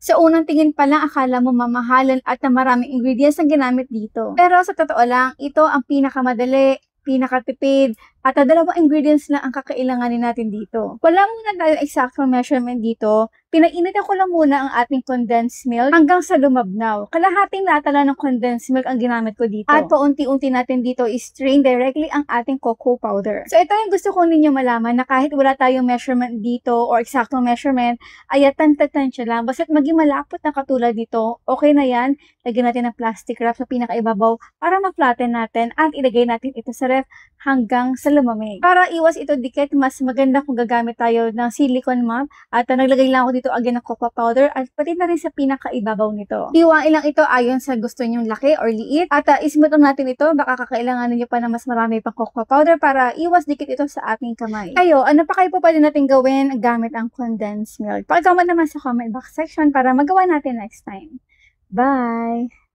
Sa unang tingin pa lang, akala mo mamahalan at na maraming ingredients ang ginamit dito. Pero sa totoo lang, ito ang pinakamadali, pinakatipid, at dalawang ingredients lang ang kakailanganin natin dito. Wala muna tayong exact measurement dito. Pinainitan ko lang muna ang ating condensed milk hanggang sa lumabnaw. Kalahating lata lang ng condensed milk ang ginamit ko dito. At paunti-unti natin dito i-strain directly ang ating cocoa powder. So ito yung gusto ko ninyo malaman na kahit wala tayong measurement dito or exact measurement, ay tan-tansya lang. Basta't maging malapot na katulad dito, okay na yan. Lagyan natin ng plastic wrap sa pinakaibabaw para ma-flatten natin at ilagay natin ito sa ref hanggang sa lumamig. Para iwas ito dikit, mas maganda kung gagamit tayo ng silicone mop at naglagay lang ako dito again ng cocoa powder at pati na rin sa pinakaibabaw nito. Iwain lang ito ayon sa gusto nyong laki or liit at ismooth natin ito. Baka kakailanganin nyo pa na mas marami pang cocoa powder para iwas dikit ito sa ating kamay. Kayo, ano pa kayo po pwede natin gawin gamit ang condensed milk? Pakicomment naman sa comment box section para magawa natin next time. Bye!